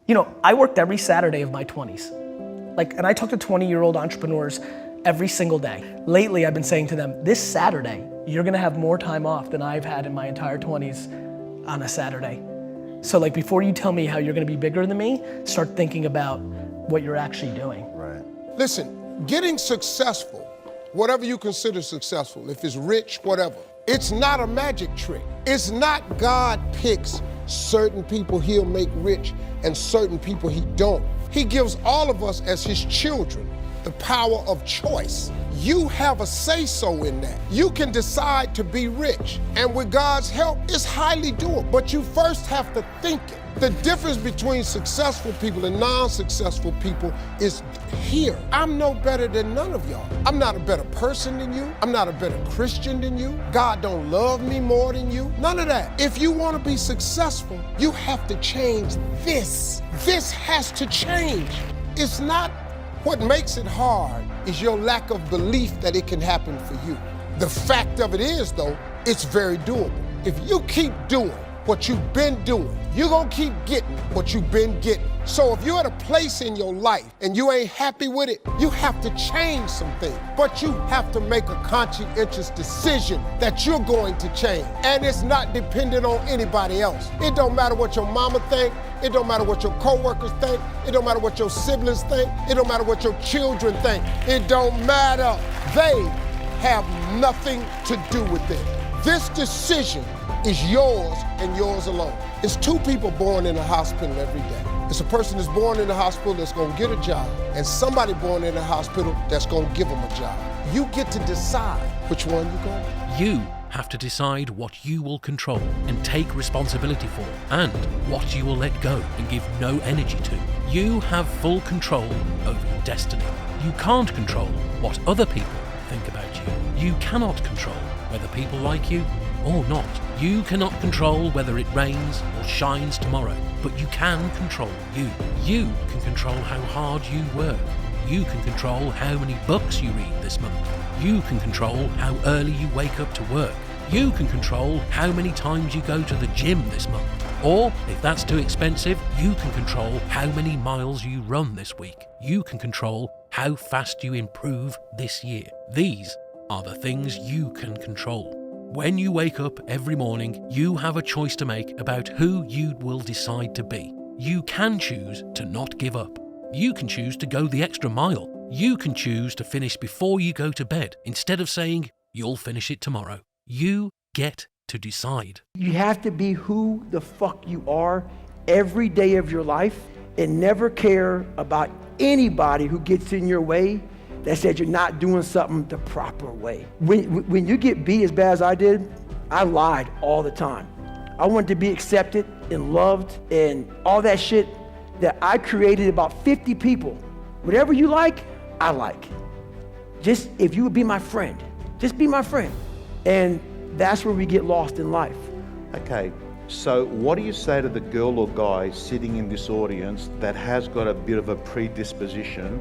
You know, I worked every Saturday of my 20s. And I talk to 20-year-old entrepreneurs every single day. Lately, I've been saying to them, this Saturday, you're gonna have more time off than I've had in my entire 20s on a Saturday. So before you tell me how you're gonna be bigger than me, start thinking about what you're actually doing. Right. Listen, getting successful, whatever you consider successful, if it's rich, whatever, it's not a magic trick. It's not God picks certain people he'll make rich and certain people he don't. He gives all of us as his children the power of choice. You have a say-so in that. You can decide to be rich, and with God's help, it's highly doable, but you first have to think it. The difference between successful people and non-successful people is here. I'm no better than none of y'all. I'm not a better person than you. I'm not a better Christian than you. God don't love me more than you. None of that. If you want to be successful, you have to change this. This has to change. It's not what makes it hard is your lack of belief that it can happen for you. The fact of it is, though, it's very doable. If you keep doing what you've been doing, you're gonna keep getting what you've been getting. So if you're at a place in your life and you ain't happy with it, you have to change some things. But you have to make a conscientious decision that you're going to change. And it's not dependent on anybody else. It don't matter what your mama think. It don't matter what your coworkers think. It don't matter what your siblings think. It don't matter what your children think. It don't matter. They have nothing to do with it. This decision is yours and yours alone. It's two people born in a hospital every day. It's a person that's born in a hospital that's gonna get a job, and somebody born in a hospital that's gonna give them a job. You get to decide which one you're going to. You have to decide what you will control and take responsibility for, and what you will let go and give no energy to. You have full control over your destiny. You can't control what other people think about you. You cannot control whether people like you or not. You cannot control whether it rains or shines tomorrow, but you can control you. You can control how hard you work. You can control how many books you read this month. You can control how early you wake up to work. You can control how many times you go to the gym this month. Or, if that's too expensive, you can control how many miles you run this week. You can control how fast you improve this year. These are the things you can control. When you wake up every morning, you have a choice to make about who you will decide to be. You can choose to not give up. You can choose to go the extra mile. You can choose to finish before you go to bed, instead of saying, you'll finish it tomorrow. You get to decide. You have to be who the fuck you are every day of your life and never care about anybody who gets in your way that said you're not doing something the proper way. When you get beat as bad as I did, I lied all the time. I wanted to be accepted and loved and all that shit that I created about 50 people. Whatever you like, I like. Just if you would be my friend, just be my friend. And that's where we get lost in life. Okay, so what do you say to the girl or guy sitting in this audience that has got a bit of a predisposition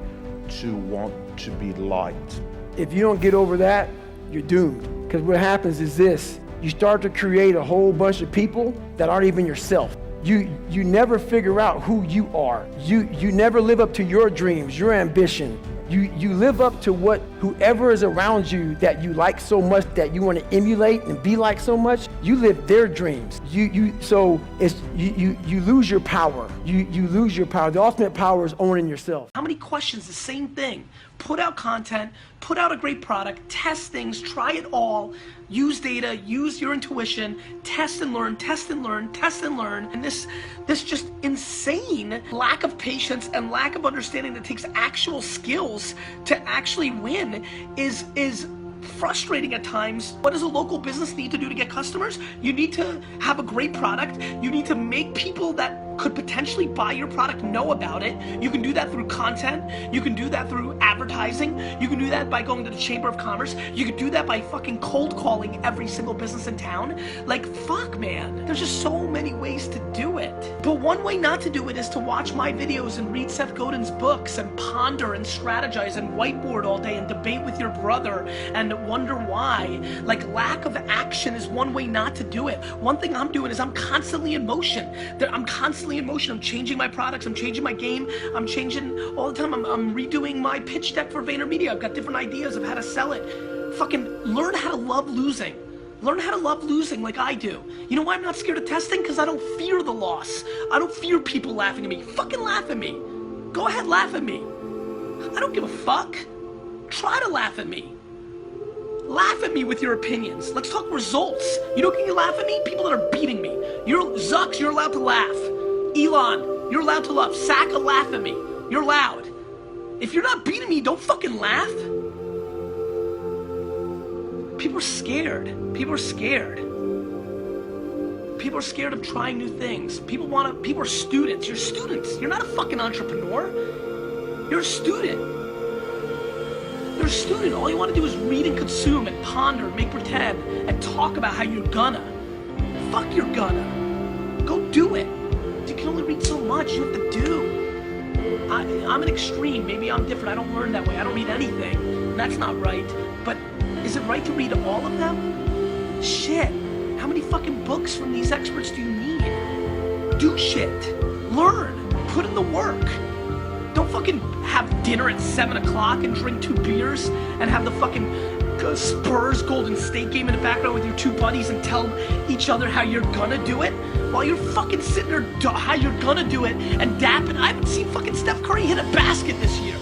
to want to be liked? If you don't get over that, you're doomed. Because what happens is this, you start to create a whole bunch of people that aren't even yourself. You never figure out who you are. You never live up to your dreams, your ambition. You live up to what whoever is around you that you like so much, that you want to emulate and be like so much, you live their dreams. You lose your power. You lose your power. The ultimate power is owning yourself. How many questions? The same thing. Put out content, put out a great product, test things, try it all, use data, use your intuition, test and learn, test and learn, test and learn. And this just insane lack of patience and lack of understanding that takes actual skills to actually win is frustrating at times. What does a local business need to do to get customers? You need to have a great product. You need to make people that could potentially buy your product know about it. You can do that through content. You can do that through advertising. You can do that by going to the Chamber of Commerce. You can do that by fucking cold calling every single business in town. Like, fuck, man. There's just so many ways to do it. But one way not to do it is to watch my videos and read Seth Godin's books and ponder and strategize and whiteboard all day and debate with your brother and wonder why. Like, lack of action is one way not to do it. One thing I'm doing is I'm constantly in motion. I'm constantly constantly in motion. I'm changing my products, I'm changing my game, I'm changing all the time. I'm redoing my pitch deck for VaynerMedia. I've got different ideas of how to sell it. Fucking learn how to love losing. Learn how to love losing like I do. You know why I'm not scared of testing? Because I don't fear the loss. I don't fear people laughing at me. Fucking laugh at me. Go ahead, laugh at me. I don't give a fuck. Try to laugh at me. Laugh at me with your opinions. Let's talk results. You know, can you laugh at me? People that are beating me. Zucks, you're allowed to laugh. Elon, you're allowed to laugh. Saka, laugh at me. You're loud. If you're not beating me, don't fucking laugh. People are scared. People are scared. People are scared of trying new things. People are students. You're students. You're not a fucking entrepreneur. You're a student. You're a student. All you want to do is read and consume and ponder, make pretend, and talk about how you're gonna. Fuck you're gonna. Go do it. You can only read so much. You have to do. I'm an extreme. Maybe I'm different. I don't learn that way. I don't read anything. That's not right. But is it right to read all of them? Shit. How many fucking books from these experts do you need? Do shit. Learn. Put in the work. Don't fucking have dinner at 7 o'clock and drink 2 beers and have the fucking Spurs Golden State game in the background with your 2 buddies and tell each other how you're gonna do it while you're fucking sitting there how you're gonna do it and dapping. I haven't seen fucking Steph Curry hit a basket this year.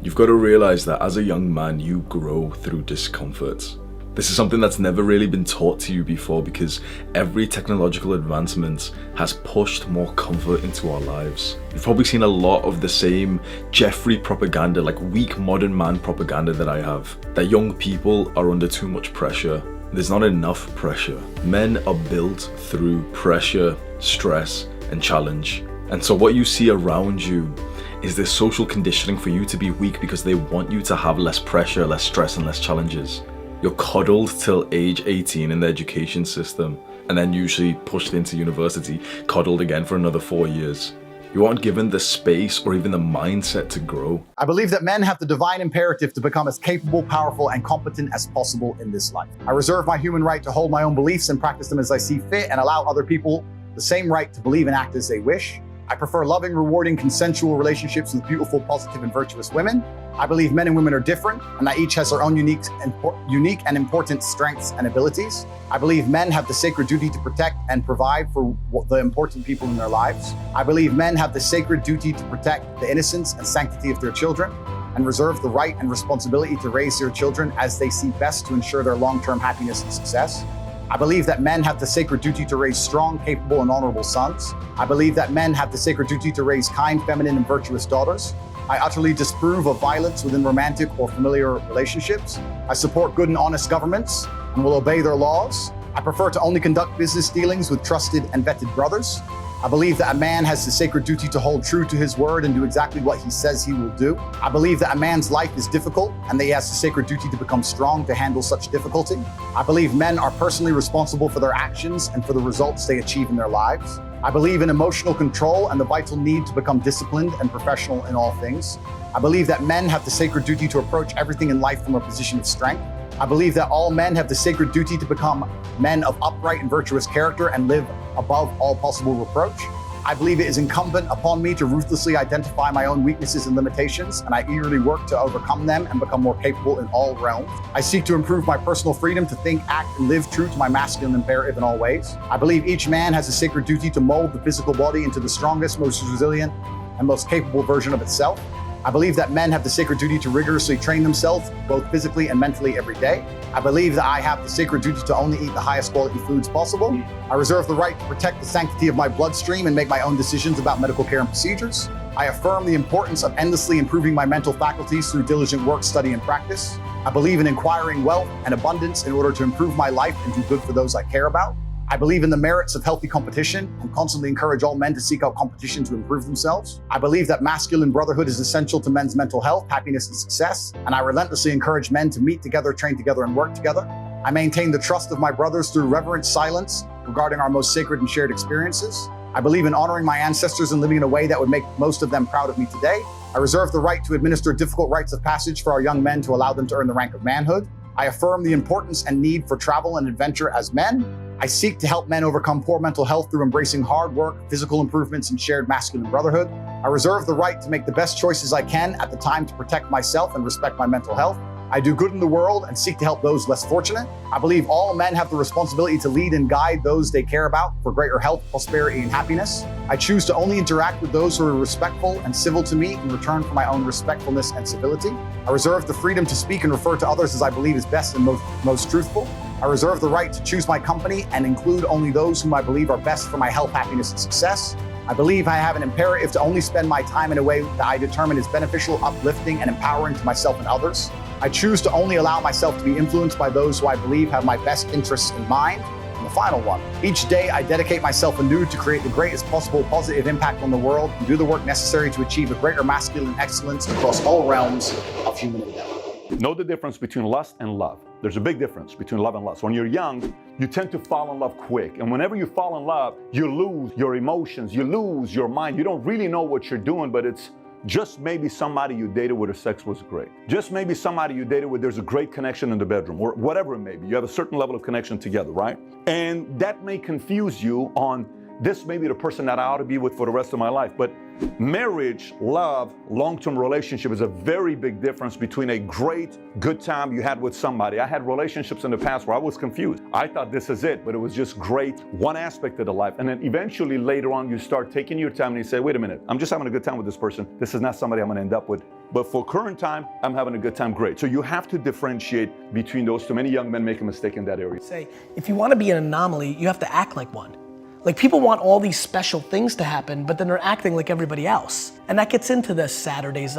You've got to realize that as a young man, you grow through discomfort. This is something that's never really been taught to you before because every technological advancement has pushed more comfort into our lives. You've probably seen a lot of the same Jeffrey propaganda, like weak modern man propaganda that I have, that young people are under too much pressure. There's not enough pressure. Men are built through pressure, stress, and challenge. And so what you see around you is this social conditioning for you to be weak because they want you to have less pressure, less stress, and less challenges. You're coddled till age 18 in the education system, and then usually pushed into university, coddled again for another 4 years. You aren't given the space or even the mindset to grow. I believe that men have the divine imperative to become as capable, powerful, and competent as possible in this life. I reserve my human right to hold my own beliefs and practice them as I see fit and allow other people the same right to believe and act as they wish. I prefer loving, rewarding, consensual relationships with beautiful, positive, and virtuous women. I believe men and women are different and that each has their own unique and important strengths and abilities. I believe men have the sacred duty to protect and provide for the important people in their lives. I believe men have the sacred duty to protect the innocence and sanctity of their children and reserve the right and responsibility to raise their children as they see best to ensure their long-term happiness and success. I believe that men have the sacred duty to raise strong, capable, and honorable sons. I believe that men have the sacred duty to raise kind, feminine, and virtuous daughters. I utterly disapprove of violence within romantic or familiar relationships. I support good and honest governments and will obey their laws. I prefer to only conduct business dealings with trusted and vetted brothers. I believe that a man has the sacred duty to hold true to his word and do exactly what he says he will do. I believe that a man's life is difficult and that he has the sacred duty to become strong to handle such difficulty. I believe men are personally responsible for their actions and for the results they achieve in their lives. I believe in emotional control and the vital need to become disciplined and professional in all things. I believe that men have the sacred duty to approach everything in life from a position of strength. I believe that all men have the sacred duty to become men of upright and virtuous character and live above all possible reproach. I believe it is incumbent upon me to ruthlessly identify my own weaknesses and limitations, and I eagerly work to overcome them and become more capable in all realms. I seek to improve my personal freedom to think, act, and live true to my masculine imperative in all ways. I believe each man has a sacred duty to mold the physical body into the strongest, most resilient, and most capable version of itself. I believe that men have the sacred duty to rigorously train themselves, both physically and mentally, every day. I believe that I have the sacred duty to only eat the highest quality foods possible. I reserve the right to protect the sanctity of my bloodstream and make my own decisions about medical care and procedures. I affirm the importance of endlessly improving my mental faculties through diligent work, study, and practice. I believe in acquiring wealth and abundance in order to improve my life and do good for those I care about. I believe in the merits of healthy competition and constantly encourage all men to seek out competition to improve themselves. I believe that masculine brotherhood is essential to men's mental health, happiness, and success, and I relentlessly encourage men to meet together, train together, and work together. I maintain the trust of my brothers through reverent silence regarding our most sacred and shared experiences. I believe in honoring my ancestors and living in a way that would make most of them proud of me today. I reserve the right to administer difficult rites of passage for our young men to allow them to earn the rank of manhood. I affirm the importance and need for travel and adventure as men. I seek to help men overcome poor mental health through embracing hard work, physical improvements, and shared masculine brotherhood. I reserve the right to make the best choices I can at the time to protect myself and respect my mental health. I do good in the world and seek to help those less fortunate. I believe all men have the responsibility to lead and guide those they care about for greater health, prosperity, and happiness. I choose to only interact with those who are respectful and civil to me in return for my own respectfulness and civility. I reserve the freedom to speak and refer to others as I believe is best and most truthful. I reserve the right to choose my company and include only those whom I believe are best for my health, happiness, and success. I believe I have an imperative to only spend my time in a way that I determine is beneficial, uplifting, and empowering to myself and others. I choose to only allow myself to be influenced by those who I believe have my best interests in mind. And the final one, each day I dedicate myself anew to create the greatest possible positive impact on the world and do the work necessary to achieve a greater masculine excellence across all realms of human endeavor. Know the difference between lust and love. There's a big difference between love and lust. When you're young, you tend to fall in love quick. And whenever you fall in love, you lose your emotions, you lose your mind. You don't really know what you're doing, but it's just maybe somebody you dated where the sex was great. Just maybe somebody you dated where there's a great connection in the bedroom, or whatever it may be. You have a certain level of connection together, right? And that may confuse you on this may be the person that I ought to be with for the rest of my life. But marriage, love, long-term relationship is a very big difference between a great, good time you had with somebody. I had relationships in the past where I was confused. I thought this is it, but it was just great, one aspect of the life. And then eventually later on, you start taking your time and you say, wait a minute, I'm just having a good time with this person. This is not somebody I'm gonna end up with. But for current time, I'm having a good time, great. So you have to differentiate between those two. Many young men make a mistake in that area. Say, if you want to be an anomaly, you have to act like one. Like, people want all these special things to happen, but then they're acting like everybody else. And that gets into the Saturdays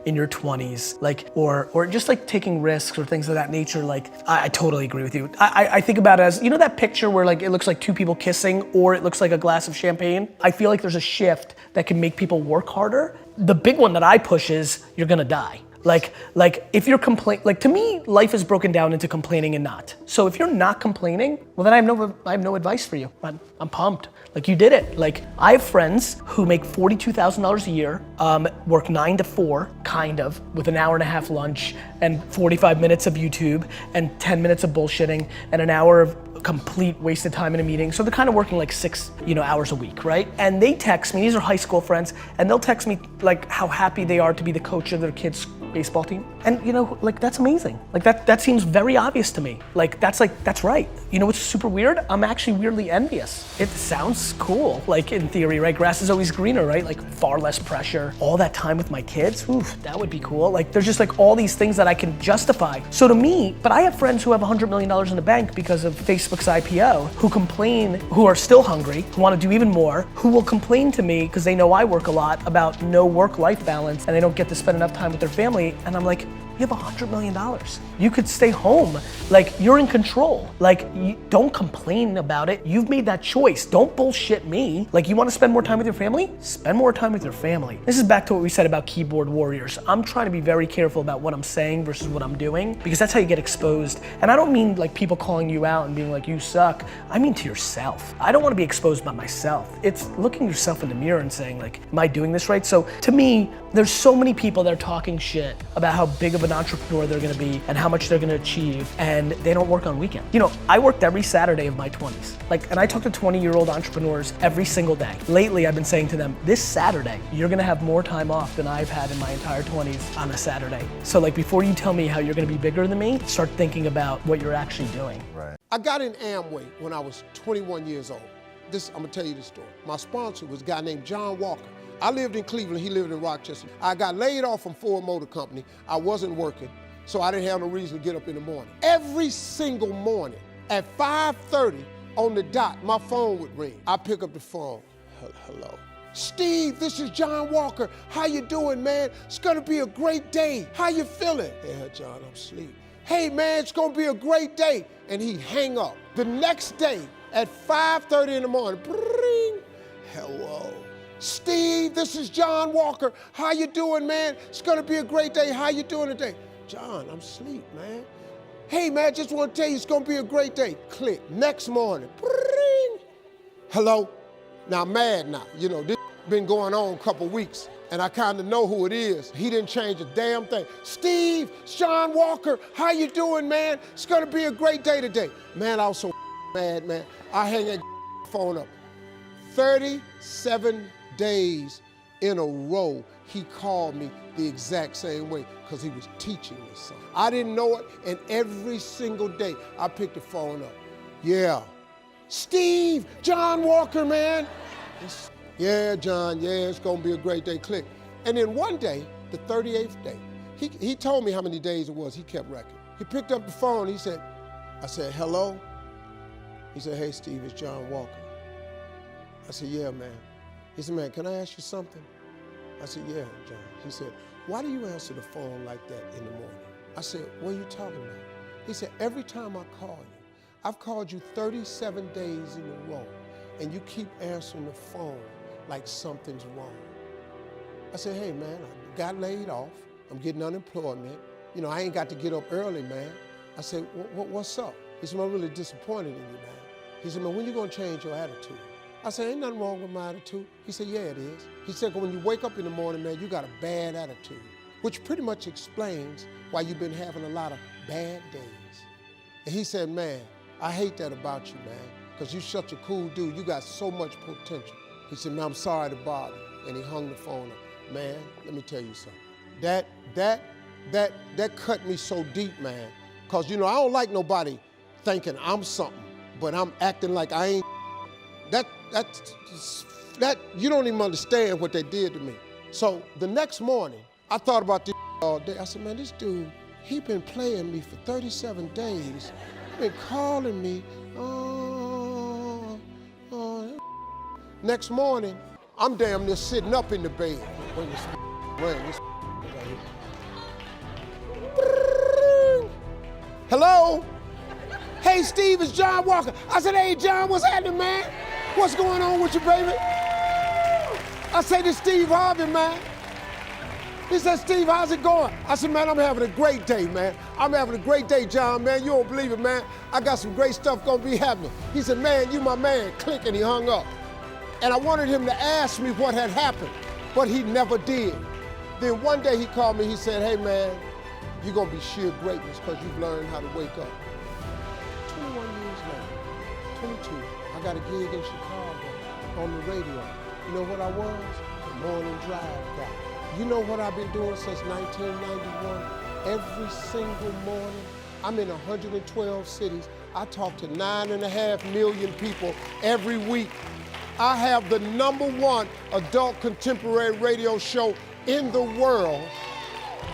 in your 20s, like, or just like taking risks or things of that nature. Like, I totally agree with you. I think about it as, you know that picture where like it looks like two people kissing or it looks like a glass of champagne? I feel like there's a shift that can make people work harder. The big one that I push is you're gonna die. Like if you're like, to me, life is broken down into complaining and not. So if you're not complaining, well then I have no advice for you. I'm pumped. Like, you did it. Like, I have friends who make $42,000 a year, work 9 to 4, kind of, with an hour and a half lunch and 45 minutes of YouTube and 10 minutes of bullshitting and an hour of complete wasted time in a meeting. So they're kind of working like 6, hours a week, right? And they text me, these are high school friends, and they'll text me like how happy they are to be the coach of their kids' baseball team. And like, that's amazing. Like, that seems very obvious to me. Like, that's right. You know what's super weird? I'm actually weirdly envious. It sounds cool, like, in theory, right? Grass is always greener, right? Like, far less pressure. All that time with my kids, oof, that would be cool. Like, there's just like all these things that I can justify. So to me, but I have friends who have $100 million in the bank because of Facebook's IPO, who complain, who are still hungry, who want to do even more, who will complain to me because they know I work a lot about no work-life balance and they don't get to spend enough time with their family. And I'm like, you have $100 million. You could stay home. Like, you're in control. Like, don't complain about it. You've made that choice. Don't bullshit me. Like, you want to spend more time with your family? Spend more time with your family. This is back to what we said about keyboard warriors. I'm trying to be very careful about what I'm saying versus what I'm doing, because that's how you get exposed. And I don't mean like people calling you out and being like, you suck. I mean to yourself. I don't want to be exposed by myself. It's looking yourself in the mirror and saying like, am I doing this right? So to me, there's so many people that are talking shit about how big of an entrepreneur they're gonna be and how much they're gonna achieve, and they don't work on weekends. I worked every Saturday of my 20s. And I talk to 20-year-old entrepreneurs every single day. Lately, I've been saying to them, this Saturday, you're gonna have more time off than I've had in my entire 20s on a Saturday. So like, before you tell me how you're gonna be bigger than me, start thinking about what you're actually doing. Right. I got in Amway when I was 21 years old. I'm gonna tell you this story. My sponsor was a guy named John Walker. I lived in Cleveland, he lived in Rochester. I got laid off from Ford Motor Company. I wasn't working, so I didn't have no reason to get up in the morning. Every single morning at 5:30 on the dot, my phone would ring. I pick up the phone. Hello. Steve, this is John Walker. How you doing, man? It's gonna be a great day. How you feeling? Yeah, John, I'm asleep. Hey, man, it's gonna be a great day. And he'd hang up. The next day at 5:30 in the morning, bring, hello. Steve, this is John Walker. How you doing, man? It's gonna be a great day. How you doing today? John, I'm asleep, man. Hey, man, just want to tell you it's gonna be a great day. Click. Next morning, bring. Hello? Now, I'm mad now. This been going on a couple weeks, and I kind of know who it is. He didn't change a damn thing. Steve, it's John Walker. How you doing, man? It's gonna be a great day today. Man, I was so mad, man. I hang that phone up. 37 days in a row, he called me the exact same way because he was teaching me something. I didn't know it, and every single day I picked the phone up. Yeah. Steve, John Walker, man. Yeah, John, yeah, it's gonna be a great day, click. And then one day, the 38th day, he told me how many days it was, he kept record. He picked up the phone, I said, hello? He said, hey, Steve, it's John Walker. I said, yeah, man. He said, man, can I ask you something? I said, yeah, John. He said, why do you answer the phone like that in the morning? I said, what are you talking about? He said, every time I call you, I've called you 37 days in a row, and you keep answering the phone like something's wrong. I said, hey, man, I got laid off. I'm getting unemployment. You know, I ain't got to get up early, man. I said, what's up? He said, I'm really disappointed in you, man. He said, man, when you gonna change your attitude? I said, ain't nothing wrong with my attitude. He said, yeah, it is. He said, when you wake up in the morning, man, you got a bad attitude, which pretty much explains why you've been having a lot of bad days. And he said, man, I hate that about you, man, because you're such a cool dude. You got so much potential. He said, man, I'm sorry to bother you. And he hung the phone up. Man, let me tell you something. That cut me so deep, man, because, you know, I don't like nobody thinking I'm something, but I'm acting like I ain't. That you don't even understand what they did to me. So the next morning, I thought about this all day. I said, man, this dude, he been playing me for 37 days. He been calling me. Next morning, I'm damn near sitting up in the bed. When this rang, hello? Hey, Steve, it's John Walker. I said, hey, John, what's happening, man? What's going on with you, baby? I said, it's Steve Harvey, man. He said, Steve, how's it going? I said, man, I'm having a great day, man. I'm having a great day, John, man. You don't believe it, man. I got some great stuff gonna be happening. He said, man, you my man. Click, and he hung up. And I wanted him to ask me what had happened, but he never did. Then one day he called me, he said, hey, man, you're gonna be sheer greatness because you've learned how to wake up. 21 years later, 22, I got a gig in Chicago on the radio. You know what I was? The morning drive guy. You know what I've been doing since 1991? Every single morning, I'm in 112 cities. I talk to 9.5 million people every week. I have the #1 adult contemporary radio show in the world.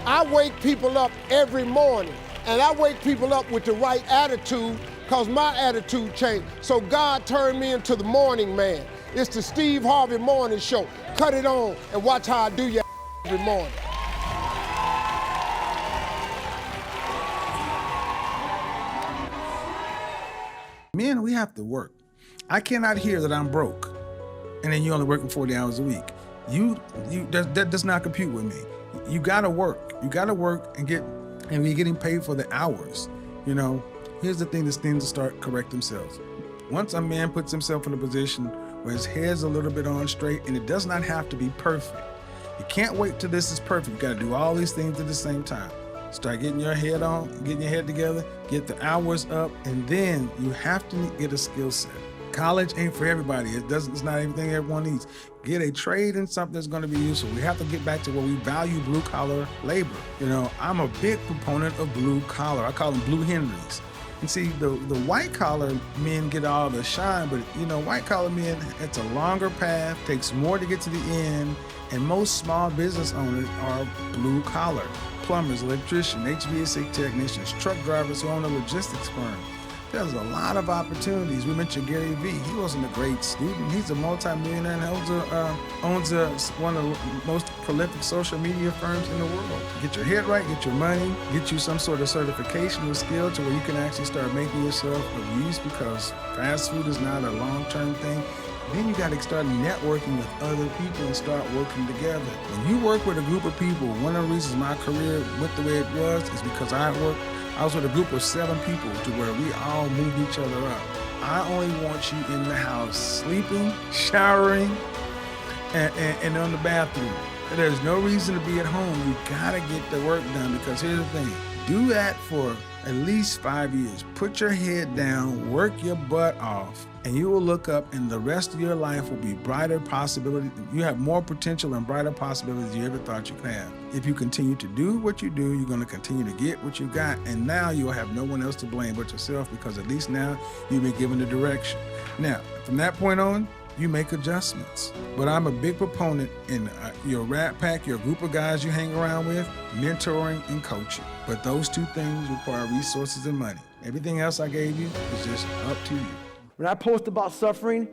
I wake people up every morning, and I wake people up with the right attitude because my attitude changed. So God turned me into the morning man. It's the Steve Harvey Morning Show. Cut it on and watch how I do your every morning. Men, we have to work. I cannot hear that I'm broke and then you're only working 40 hours a week. That does not compute with me. You gotta work. You gotta work and be getting paid for the hours. You know, here's the thing, this thing to start correct themselves. Once a man puts himself in a position where his head's a little bit on straight, and it does not have to be perfect. You can't wait till this is perfect. You gotta do all these things at the same time. Start getting your head on, getting your head together, get the hours up, and then you have to get a skill set. College ain't for everybody. It's not everything everyone needs. Get a trade in something that's gonna be useful. We have to get back to where we value blue collar labor. You know, I'm a big proponent of blue collar. I call them blue Henrys. And see, the white collar men get all the shine, but you know, white collar men, it's a longer path, takes more to get to the end, and most small business owners are blue collar. Plumbers, electricians, HVAC technicians, truck drivers who own a logistics firm. There's a lot of opportunities. We mentioned Gary Vee. He wasn't a great student. He's a multi-millionaire and owns one of the most prolific social media firms in the world. Get your head right, get your money, get you some sort of certification or skill to where you can actually start making yourself of use, because fast food is not a long-term thing. Then you got to start networking with other people and start working together. When you work with a group of people, one of the reasons my career went the way it was is because I was with a group of 7 people to where we all moved each other up. I only want you in the house sleeping, showering, and on the bathroom. There's no reason to be at home. You gotta get the work done, because here's the thing. Do that for at least 5 years. Put your head down, work your butt off, and you will look up and the rest of your life will be brighter possibilities. You have more potential and brighter possibilities than you ever thought you could have. If you continue to do what you do, you're gonna continue to get what you got, and now you'll have no one else to blame but yourself, because at least now you've been given the direction. Now, from that point on, you make adjustments. But I'm a big proponent in your rat pack, your group of guys you hang around with, mentoring and coaching. But those two things require resources and money. Everything else I gave you is just up to you. When I post about suffering,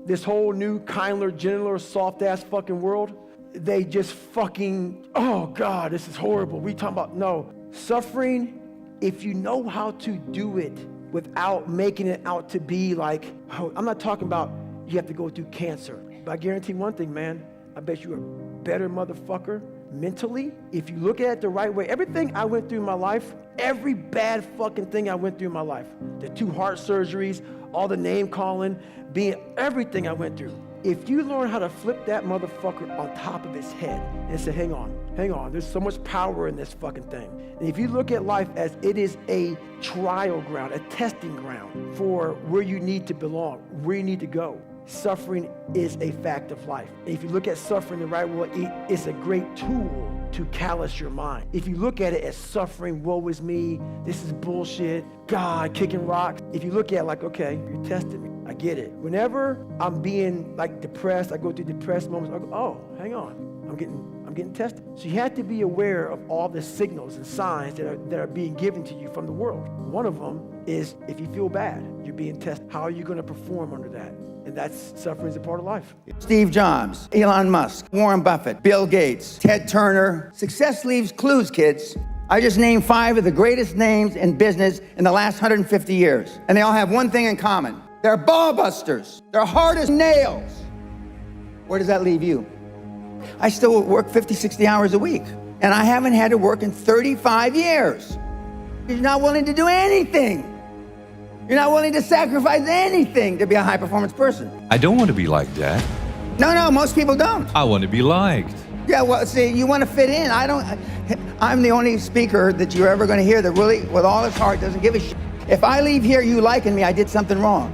this whole new kindler, gentler, soft-ass fucking world, they just fucking, oh God, this is horrible. We talking about, no. Suffering, if you know how to do it without making it out to be like, oh, I'm not talking about you have to go through cancer. But I guarantee one thing, man, I bet you're a better motherfucker mentally if you look at it the right way. Everything I went through in my life, every bad fucking thing I went through in my life, the 2 heart surgeries, all the name calling, being everything I went through. If you learn how to flip that motherfucker on top of his head and say, hang on, there's so much power in this fucking thing. And if you look at life as it is a trial ground, a testing ground for where you need to belong, where you need to go, suffering is a fact of life. And if you look at suffering the right way, it's a great tool to callous your mind. If you look at it as suffering, woe is me, this is bullshit, God, kicking rocks. If you look at it like, okay, you're testing me, I get it. Whenever I'm being like depressed, I go through depressed moments, I go, oh, hang on, I'm getting tested. So you have to be aware of all the signals and signs that are being given to you from the world. One of them is if you feel bad, you're being tested. How are you going to perform under that? And that's suffering is a part of life. Steve Jobs, Elon Musk, Warren Buffett, Bill Gates, Ted Turner. Success leaves clues, kids. I just named 5 of the greatest names in business in the last 150 years. And they all have one thing in common. They're ball busters. They're hard as nails. Where does that leave you? I still work 50, 60 hours a week. And I haven't had to work in 35 years. You're not willing to do anything. You're not willing to sacrifice anything to be a high-performance person. I don't want to be like that. No, most people don't. I want to be liked. Yeah, well, see, you want to fit in. I'm the only speaker that you're ever going to hear that really, with all his heart, doesn't give a shit. If I leave here you liking me, I did something wrong.